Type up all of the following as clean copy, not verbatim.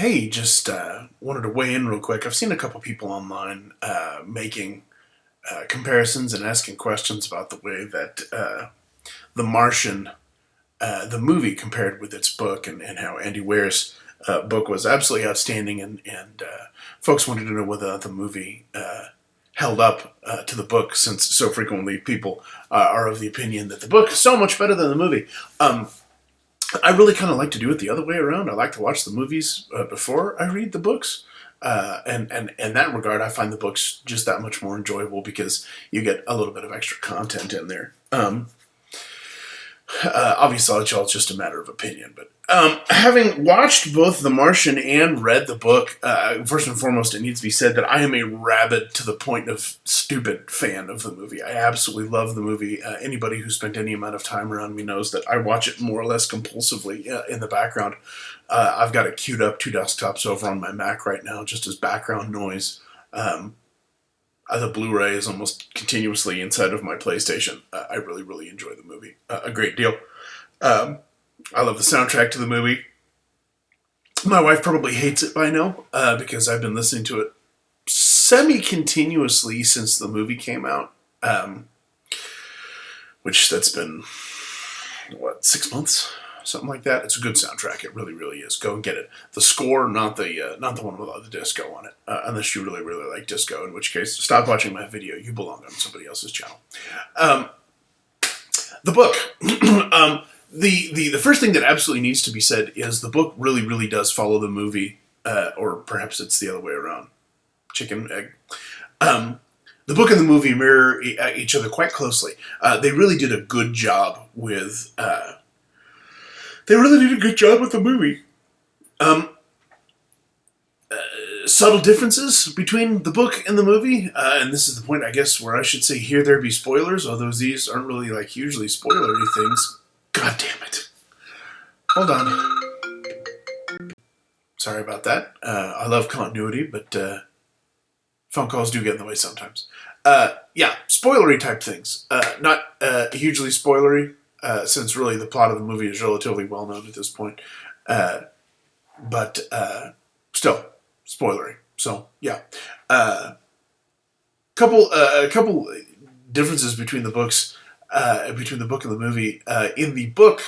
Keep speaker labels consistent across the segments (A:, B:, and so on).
A: Hey, just wanted to weigh in real quick. I've seen a couple people online making comparisons and asking questions about the way that The Martian, the movie, compared with its book, and how Andy Weir's book was absolutely outstanding. And folks wanted to know whether the movie held up to the book, since so frequently people are of the opinion that the book is so much better than the movie. I really kind of like to do it the other way around. I like to watch the movies before I read the books. And in that regard, I find the books just that much more enjoyable because you get a little bit of extra content in there. Obviously, it's all just a matter of opinion. But having watched both The Martian and read the book, first and foremost, it needs to be said that I am a rabid to the point of stupid fan of the movie. I absolutely love the movie. Anybody who spent any amount of time around me knows that I watch it more or less compulsively in the background. I've got it queued up 2 desktops over on my Mac right now, just as background noise. The Blu-ray is almost continuously inside of my PlayStation. I really, really enjoy the movie a great deal. I love the soundtrack to the movie. My wife probably hates it by now because I've been listening to it semi-continuously since the movie came out, which that's been, 6 months? Something like that. It's a good soundtrack. It really, really is. Go and get it. The score, not the one with all the disco on it, unless you really, really like disco, in which case, stop watching my video. You belong on somebody else's channel. The book. The first thing that absolutely needs to be said is the book really, really does follow the movie, or perhaps it's the other way around. Chicken, egg. The book and the movie mirror each other quite closely. They really did a good job with... They really did a good job with the movie. Subtle differences between the book and the movie, and this is the point, I guess, where I should say here there be spoilers, although these aren't really like hugely spoilery things. God damn it. Hold on. Sorry about that. I love continuity, but phone calls do get in the way sometimes. Yeah, spoilery type things. Not hugely spoilery. Since really the plot of the movie is relatively well known at this point, but still spoilery. So yeah, a couple differences between the books, between the book and the movie. In the book,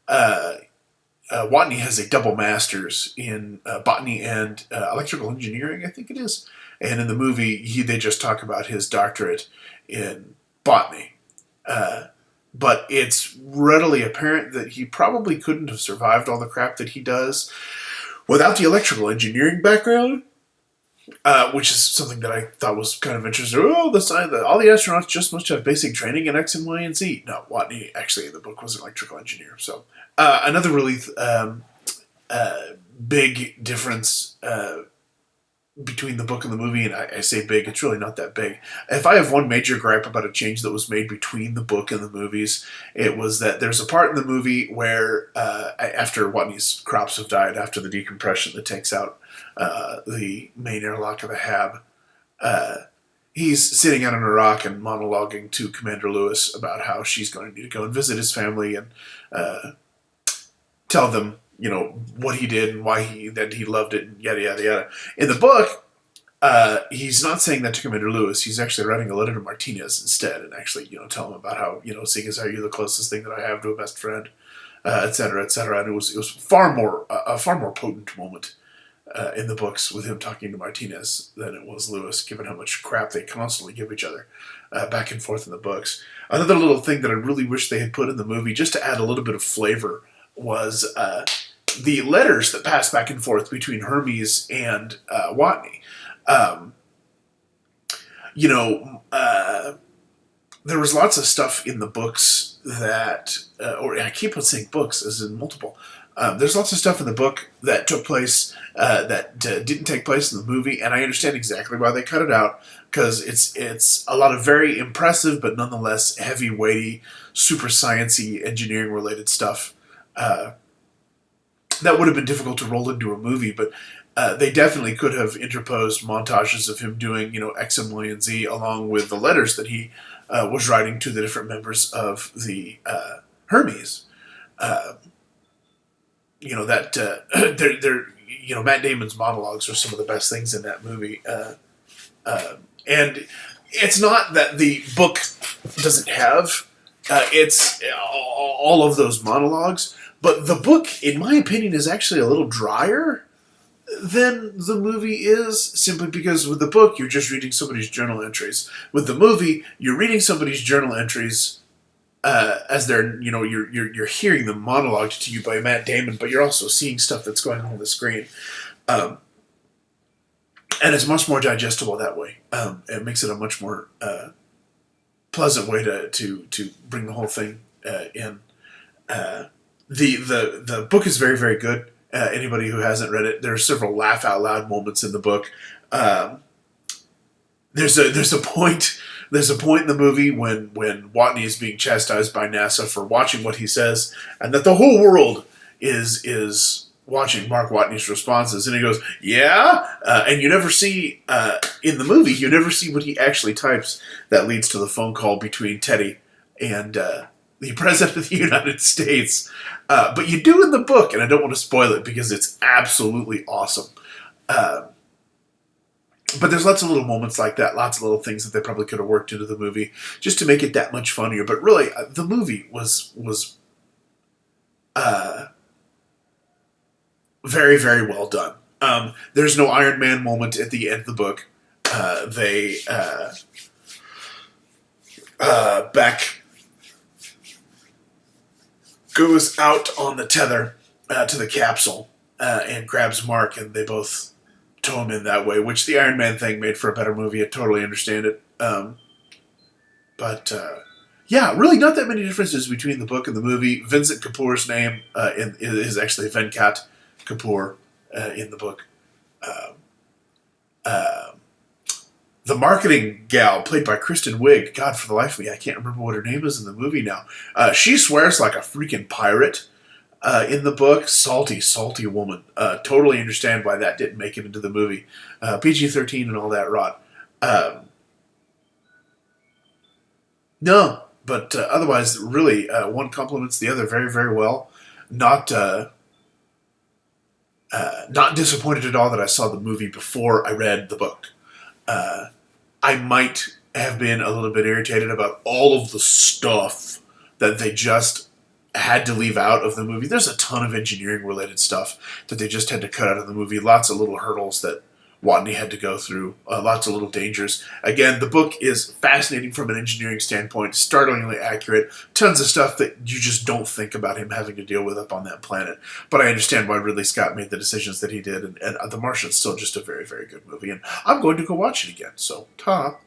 A: Watney has a double master's in botany and electrical engineering, I think it is, and in the movie they just talk about his doctorate in botany. But it's readily apparent that he probably couldn't have survived all the crap that he does without the electrical engineering background, which is something that I thought was kind of interesting. Oh, all the astronauts just must have basic training in X and Y and Z. No, Watney actually in the book was an electrical engineer. So another really big difference between the book and the movie, and I say big, it's really not that big. If I have one major gripe about a change that was made between the book and the movies, it was that there's a part in the movie where, after Watney's crops have died, after the decompression that takes out the main airlock of the Hab, he's sitting out on a rock and monologuing to Commander Lewis about how she's going to need to go and visit his family and tell them, what he did and why he loved it and yada, yada, yada. In the book, he's not saying that to Commander Lewis. He's actually writing a letter to Martinez instead and actually, tell him about how, seeing as how you're the closest thing that I have to a best friend, et cetera, et cetera. And it was a far more potent moment in the books with him talking to Martinez than it was Lewis, given how much crap they constantly give each other back and forth in the books. Another little thing that I really wish they had put in the movie, just to add a little bit of flavor, was the letters that pass back and forth between Hermes and Watney. There was lots of stuff in the books that, or I keep on saying books as in multiple. There's lots of stuff in the book that took place that didn't take place in the movie, and I understand exactly why they cut it out, because it's a lot of very impressive but nonetheless heavy, weighty, super sciencey, engineering-related stuff that would have been difficult to roll into a movie, but they definitely could have interposed montages of him doing, X and Y and Z, along with the letters that he was writing to the different members of the Hermes. That Matt Damon's monologues are some of the best things in that movie. And it's not that the book doesn't have it's all of those monologues, but the book, in my opinion, is actually a little drier than the movie is, simply because with the book you're just reading somebody's journal entries. With the movie, you're reading somebody's journal entries as they're you're hearing them monologued to you by Matt Damon, but you're also seeing stuff that's going on the screen, and it's much more digestible that way. It makes it a much more pleasant way to bring the whole thing in. The book is very, very good. Anybody who hasn't read it, there are several laugh out loud moments in the book. There's a point in the movie when Watney is being chastised by NASA for watching what he says, and that the whole world is watching Mark Watney's responses, and he goes, "Yeah," and you never see in the movie, you never see what he actually types that leads to the phone call between Teddy and the President of the United States. But you do in the book, and I don't want to spoil it because it's absolutely awesome. But there's lots of little moments like that, lots of little things that they probably could have worked into the movie just to make it that much funnier. But really, the movie was very, very well done. There's no Iron Man moment at the end of the book. Beck goes out on the tether to the capsule and grabs Mark, and they both tow him in that way, which the Iron Man thing made for a better movie. I totally understand it. Yeah, really not that many differences between the book and the movie. Vincent Kapoor's name is actually Venkat Kapoor in the book. The marketing gal, played by Kristen Wiig, God, for the life of me, I can't remember what her name is in the movie now. She swears like a freaking pirate in the book. Salty, salty woman. Totally understand why that didn't make it into the movie. PG-13 and all that rot. No, but otherwise, really, one complements the other very, very well. Not disappointed at all that I saw the movie before I read the book. I might have been a little bit irritated about all of the stuff that they just had to leave out of the movie. There's a ton of engineering-related stuff that they just had to cut out of the movie. Lots of little hurdles that Watney had to go through. Lots of little dangers. Again, the book is fascinating from an engineering standpoint, startlingly accurate. Tons of stuff that you just don't think about him having to deal with up on that planet. But I understand why Ridley Scott made the decisions that he did, and The Martian's still just a very, very good movie. And I'm going to go watch it again. So, ta!